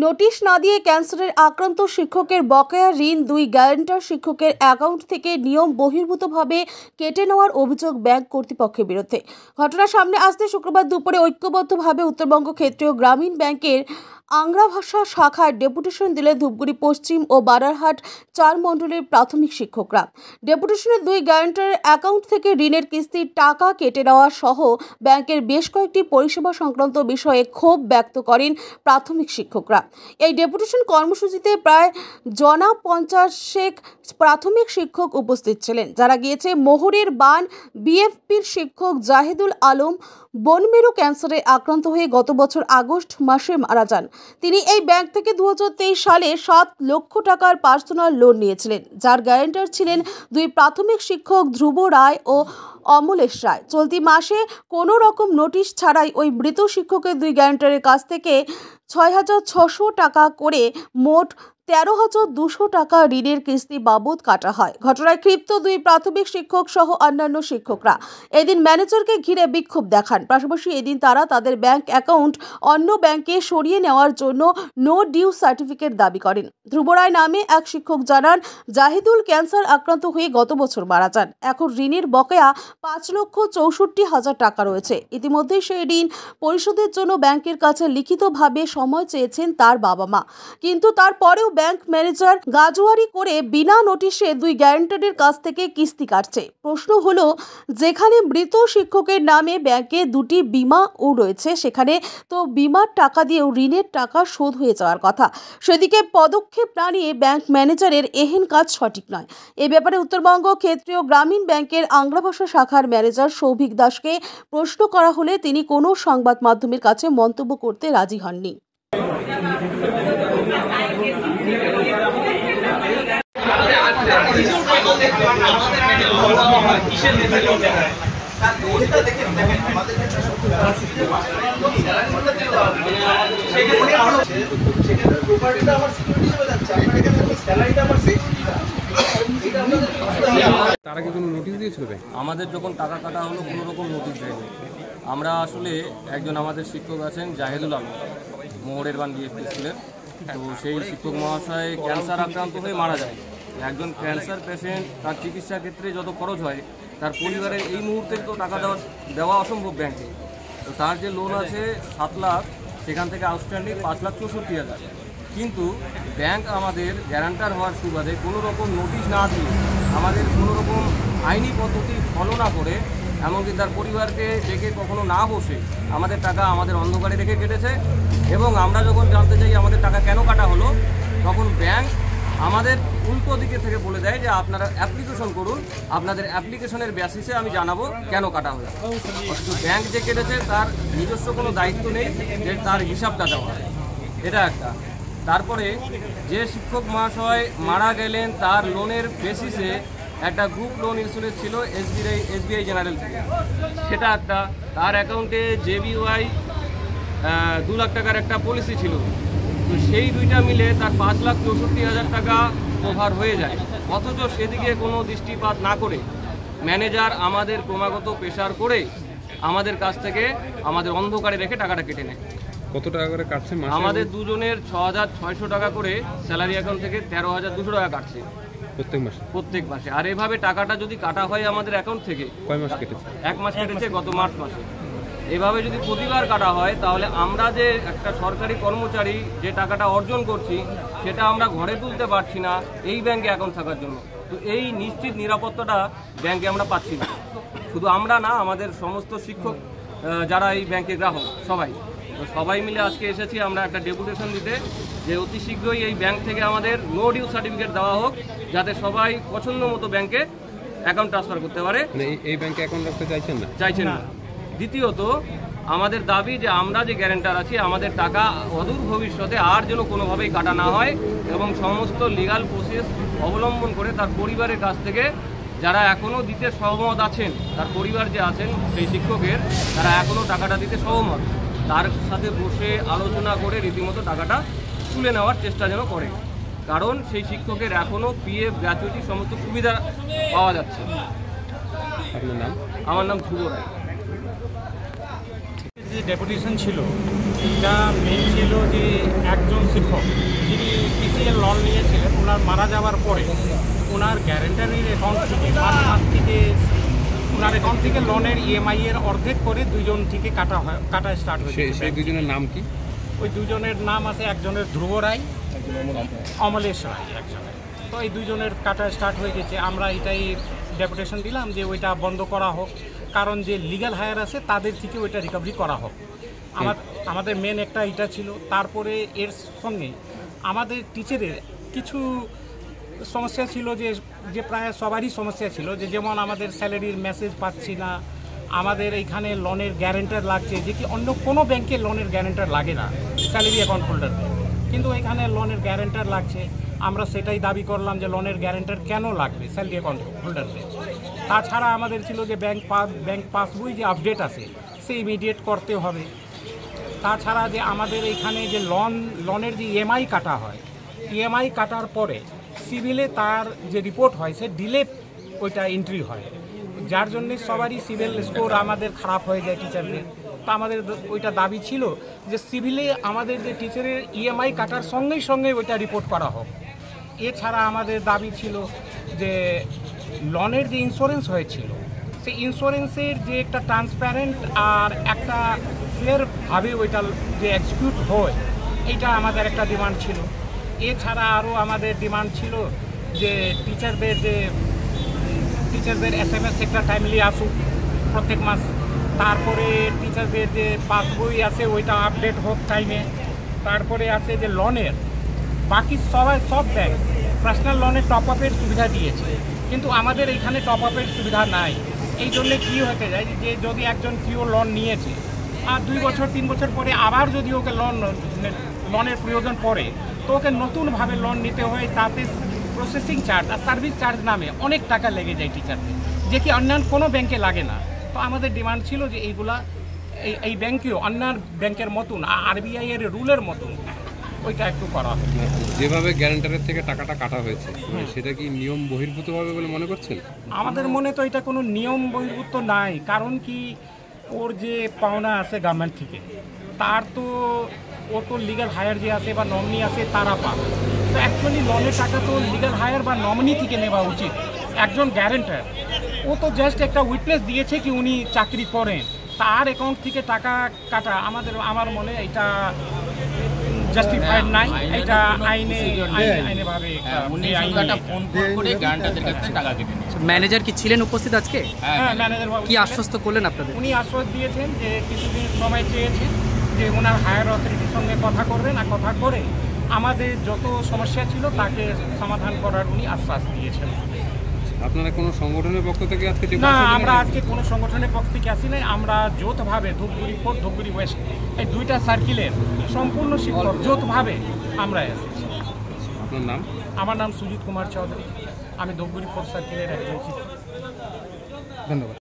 Notice না দিয়ে ক্যান্সারের আক্রান্ত শিক্ষকের বকেয়া ঋণ 2 গ্যারান্টার শিক্ষকের অ্যাকাউন্ট থেকে নিয়ম বহির্ভূতভাবে কেটে নেওয়ার অভিযোগ ব্যাংক কর্তৃপক্ষের বিরুদ্ধে। ঘটনা সামনে আসতে শুক্রবার দুপুরে ঐক্যবদ্ধভাবে উত্তরবঙ্গ ক্ষেত্রীয় গ্রামীণ ব্যাংকের আংরাভাষা শাখার ডেপুটেশন দিলে ধূপগুড়ি পশ্চিম ও বারারহাট 4 মণ্ডলের প্রাথমিক শিক্ষকরা। ডেপুটেশনের 2 গ্যারান্টারের অ্যাকাউন্ট থেকে ঋণের কিস্তির টাকা কেটে নেওয়া সহ ব্যাংকের বেশ কয়েকটি পরিষেবা সংক্রান্ত বিষয়ে ক্ষোভ ব্যক্ত করেন প্রাথমিক শিক্ষকরা। এই ডেপুটেশন কর্মসূচিতে প্রায় 50 প্রাথমিক শিক্ষক উপস্থিত ছিলেন, যারা গিয়েছে মোহরের বান বিএফপির শিক্ষক জাহিদুল আলম বনমেরু ক্যান্সারে আক্রান্ত হয়ে গত বছর আগস্ট মাসে মারা যান। তিনি এই ব্যাংক থেকে 2023 সালে 7 লক্ষ টাকার পার্সোনাল লোন নিয়েছিলেন, যার গ্যারান্টার ছিলেন 2 প্রাথমিক শিক্ষক ধ্রুব রায় ও অমলেশ রায়। চলতি মাসে কোনো রকম নোটিশ ছাড়াই ওই মৃত শিক্ষকের 2 গ্যারান্টারের কাছ থেকে 6,600 টাকা করে মোট 13,200 টাকা ঋণের কিস্তি বাবদ কাটা হয়। ঘটনায় ক্ষিপ্ত 2 প্রাথমিক শিক্ষক সহ অন্যান্য শিক্ষকরা এদিন ম্যানেজারকে ঘিরে বিক্ষোভ দেখান। পাশাপাশি এদিন তারা তাদের ব্যাংক অ্যাকাউন্ট অন্য ব্যাংকে সরিয়ে নেওয়ার জন্য নো ডিউ সার্টিফিকেট দাবি করেন। ধ্রুব রায় নামে এক শিক্ষক জানান, জাহিদুল ক্যান্সার আক্রান্ত হয়ে গত বছর মারা যান। এখন ঋণের বকেয়া 5,64,000 টাকা রয়েছে। ইতিমধ্যে সেই ঋণ পরিশোধের জন্য ব্যাংকের কাছে লিখিতভাবে সময় চেয়েছেন তার বাবা মা, কিন্তু তারপরেও ব্যাংক ম্যানেজার গাজোয়ারি করে বিনা নোটিশে 2 গ্যারান্টারের কাছ থেকে কিস্তি কাটছে। প্রশ্ন হলো, যেখানে মৃত শিক্ষকের নামে ব্যাংকে 2টি বিমাও রয়েছে, সেখানে তো বিমার টাকা দিয়েও ঋণের টাকা শোধ হয়ে যাওয়ার কথা। সেদিকে পদক্ষেপ না নিয়ে ব্যাংক ম্যানেজারের এহেন কাজ সঠিক নয়। এ ব্যাপারে উত্তরবঙ্গ ক্ষেত্রীয় গ্রামীণ ব্যাংকের আংরাভাষা শাখার ম্যানেজার সৌভিক দাসকে প্রশ্ন করা হলে তিনি কোনো সংবাদ মাধ্যমের কাছে মন্তব্য করতে রাজি হননি। তারা কি কোনো নোটিশ দিয়েছিল? আমাদের যখন টাকা কাটা হলো কোনো রকম নোটিশ দেয়নি। আমরা আসলে একজন আমাদের শিক্ষক আছেন জাহিদুল আলম, মোহরের বান বিএফপি স্কুলের, তো সেই শিক্ষক মহাশয় ক্যান্সার আক্রান্ত হয়ে মারা যায়। একজন ক্যান্সার পেশেন্ট, তার চিকিৎসার ক্ষেত্রে যত খরচ হয়, তার পরিবারের এই মুহূর্তে তো টাকা দেওয়া অসম্ভব ব্যাংকে। তো তার যে লোন আছে 7 লাখ, সেখান থেকে আউটস্ট্যান্ডিং 5,64,000। কিন্তু ব্যাংক আমাদের গ্যারান্টার হওয়ার সুবাদে কোনো রকম নোটিশ না দিয়ে, আমাদের কোনো রকম আইনি পদ্ধতি ফলো না করে, এমনকি তার পরিবারকে ডেকে কখনো না বসে আমাদের টাকা আমাদের অন্ধকারে রেখে কেটেছে। এবং আমরা যখন জানতে চাই আমাদের টাকা কেন কাটা হলো, তখন ব্যাংক আমাদের উল্টো দিকে থেকে বলে দেয় যে আপনারা অ্যাপ্লিকেশন করুন, আপনাদের অ্যাপ্লিকেশনের বেসিসে আমি জানাবো কেন কাটা হয়েছে। অথচ ব্যাংক যে কেটেছে তার নিজস্ব কোনো দায়িত্ব নেই যে তার হিসাবটা দেওয়া। এটা একটা। তারপরে যে শিক্ষক মহাশয় মারা গেলেন, তার লোনের বেসিসে একটা গ্রুপ লোন ইন্স্যুরেন্স ছিল এসবিআই জেনারেল থেকে, সেটা একটা। তার অ্যাকাউন্টে জেবিওয়াই 2 লাখ টাকার একটা পলিসি ছিল। তো সেই দুইটা মিলে তার 5,64,000 টাকা কভার হয়ে যায়। অথচ সেদিকে কোনো দৃষ্টিপাত না করে ম্যানেজার আমাদের ক্রমাগত প্রেশার করে আমাদের কাছ থেকে আমাদের অন্ধকারে রেখে টাকাটা কেটে নেয়। কত টাকা করে কাটছে? আমাদের দুজনের 6,600 টাকা করে স্যালারি অ্যাকাউন্ট থেকে 13,200 টাকা কাটছে প্রত্যেক মাসে। আর এভাবে টাকাটা যদি কাটা হয় আমাদের অ্যাকাউন্ট থেকে, কয় মাস কেটেছে? 1 মাস কেটেছে, গত মার্চ মাসে। এভাবে যদি প্রতিবার কাটা হয়, তাহলে আমরা যে একটা সরকারি কর্মচারী যে টাকাটা অর্জন করছি, সেটা আমরা ঘরে তুলতে পারছি না এই ব্যাংকে অ্যাকাউন্ট থাকার জন্য। তো এই নিশ্চিত নিরাপত্তাটা ব্যাংকে আমরা পাচ্ছি না। শুধু আমরা না, আমাদের সমস্ত শিক্ষক যারা এই ব্যাংকের গ্রাহক সবাই মিলে আজকে এসেছি আমরা একটা ডেপুটেশন দিতে, যে অতি শীঘ্রই এই ব্যাংক থেকে আমাদের নো ডিউ সার্টিফিকেট দেওয়া হোক, যাতে সবাই পছন্দ মতো ব্যাংকে অ্যাকাউন্ট ট্রান্সফার করতে পারে। এই ব্যাংকে অ্যাকাউন্ট রাখতে চাইছেন না। দ্বিতীয়ত, আমাদের দাবি যে আমরা যে গ্যারান্টার আছি, আমাদের টাকা অদূর ভবিষ্যতে আর যেন কোনোভাবেই কাটা না হয়, এবং সমস্ত লিগাল প্রসেস অবলম্বন করে তার পরিবারের কাছ থেকে, যারা এখনও দিতে সহমত আছেন, তার পরিবার যে আছেন সেই শিক্ষকের, তারা এখনও টাকাটা দিতে সহমত, তার সাথে বসে আলোচনা করে রীতিমতো টাকাটা তুলে নেওয়ার চেষ্টা যেন করে। কারণ সেই শিক্ষকের এখনও পিএফ, গ্র্যাচুইটি সমস্ত সুবিধা পাওয়া যাচ্ছে। আপনার নাম? আমার নাম ধ্রুব রায়। যে ডেপুটেশন ছিল সেটা মেন ছিল যে একজন শিক্ষক যিনি পিসিএল লোন নিয়েছিলেন, ওনার মারা যাওয়ার পরে ওনার গ্যারেন্টারির অ্যাকাউন্ট থেকে মার্চ মাস থেকে ওনার অ্যাকাউন্ট থেকে লোনের ইএমআই এর অর্ধেক করে দুইজন থেকে কাটা স্টার্ট হয়েছে। সেই দুজনের নাম কি? ওই দুজনের নাম আছে, একজনের ধ্রুব রায়, অমলেশ রায় একজনের। তো এই দুজনের কাটা স্টার্ট হয়ে গেছে। আমরা এটাই ডেপুটেশন দিলাম যে ওইটা বন্ধ করা হোক, কারণ যে লিগ্যাল হায়ার আছে তাদের থেকে ওইটা রিকভারি করা হোক। আমাদের মেন একটা এটা ছিল। তারপরে এর সঙ্গে আমাদের টিচারের কিছু সমস্যা ছিল, যে প্রায় সবারই সমস্যা ছিল, যে যেমন আমাদের স্যালারির মেসেজ পাচ্ছি না, আমাদের এইখানে লোনের গ্যারেন্টার লাগছে, যে কি অন্য কোনো ব্যাংকে লোনের গ্যারেন্টার লাগে না স্যালারি অ্যাকাউন্ট হোল্ডারদের, কিন্তু এখানে লোনের গ্যারেন্টার লাগছে। আমরা সেটাই দাবি করলাম যে লোনের গ্যারেন্টার কেন লাগবে স্যালারি অ্যাকাউন্ট হোল্ডারদের। তাছাড়া আমাদের ছিল যে ব্যাংক পাসবই যে আপডেট আছে সে ইমিডিয়েট করতে হবে। তাছাড়া যে আমাদের এইখানে যে লোনের যে ইএমআই কাটা হয়, ইএমআই কাটার পরে সিভিলে তার যে রিপোর্ট হয় সে ডিলে ওইটা এন্ট্রি হয়, যার জন্যে সবারই সিভিল স্কোর আমাদের খারাপ হয়ে যায় টিচারদের। তো আমাদের ওইটা দাবি ছিল যে সিভিলে আমাদের যে টিচারের ইএমআই কাটার সঙ্গে সঙ্গে ওইটা রিপোর্ট করা হোক। এছাড়া আমাদের দাবি ছিল যে লোনের যে ইন্স্যুরেন্স হয়েছিল সেই ইন্স্যুরেন্সের যে একটা ট্রান্সপারেন্ট আর একটা ফেয়ারভাবে ওইটা যে এক্সিকিউট হয়, এইটা আমাদের একটা ডিমান্ড ছিল। এছাড়া আরও আমাদের ডিমান্ড ছিল যে টিচারদের SMS একটা টাইমলি আসুক প্রত্যেক মাস। তারপরে টিচারদের যে পাসবই আছে ওইটা আপডেট হোক টাইমে। তারপরে আছে যে লোনের বাকি সব ব্যাংক পার্সোনাল লোনের টপ আপের সুবিধা দিয়েছে, কিন্তু আমাদের এইখানে টপ আপের সুবিধা নাই। এই জন্যে কী হতে যায় যে যদি একজন কেউ লোন নিয়েছে আর 2 বছর 3 বছর পরে আবার যদি ওকে লোনের প্রয়োজন পড়ে, তো ওকে নতুনভাবে লোন নিতে হয়। তাতে প্রসেসিং চার্জ আর সার্ভিস চার্জ নামে অনেক টাকা লেগে যায় টিচারদের, যে কি অন্যান্য কোনো ব্যাংকে লাগে না। তো আমাদের ডিমান্ড ছিল যে এইগুলা এই ব্যাংকেও অন্যান্য ব্যাংকের মতন RBI এর রুলের মতন ওইটা একটু করা হয়। যেভাবে গ্যারান্টারের থেকে টাকাটা কাটা হয়েছে সেটা কি নিয়ম বহির্ভূত হবে বলে মনে করছেন? আমাদের মনে তো এটা কোনো নিয়ম বহির্ভূত নাই, কারণ কি ওর যে পাওনা আছে গভর্নমেন্ট থেকে, তার তো ও তো লিগ্যাল হায়ার যে আছে বা নমিনি আছে তারা পাবে। তো অ্যাকচুয়ালি লোনের টাকা তো লিগ্যাল হায়ার বা নমিনি থেকে নেওয়া উচিত। একজন গ্যারেন্টার ও তো জাস্ট একটা উইটনেস দিয়েছে কি উনি চাকরি করেন, তার অ্যাকাউন্ট থেকে টাকা কাটা আমার মনে এটা জাস্টিফাইড নাই। এটা আইনেভাবে ম্যানেজার কি ছিলেন উপস্থিত আজকে? হ্যাঁ, ম্যানেজার কি আশ্বস্ত করলেন আপনাদের? উনি আশ্বাস দিয়েছেন যে কিছুদিন সময় চেয়েছেন, যে ওনার হায়ার অথরিটির সঙ্গে কথা করবেন, আর কথা করে আমাদের যত সমস্যা ছিল তাকে সমাধান করার উনি আশ্বাস দিয়েছেন। আপনারা কোনো সংগঠনের পক্ষ থেকে আজকে? না, আমরা আজকে কোনো সংগঠনের পক্ষ থেকে আসি নাই। আমরা যৌথভাবে ধূপগুড়ি 4 ধূপগুড়ি ওয়েস্ট এই 2টা সার্কিলের সম্পূর্ণ শিক্ষক যৌথভাবে আমরা এসেছি। আপনার নাম? আমার নাম সুজিত কুমার চৌধুরী, আমি ধূপগুড়ি 4 সার্কিলের একজন শিক্ষক। ধন্যবাদ।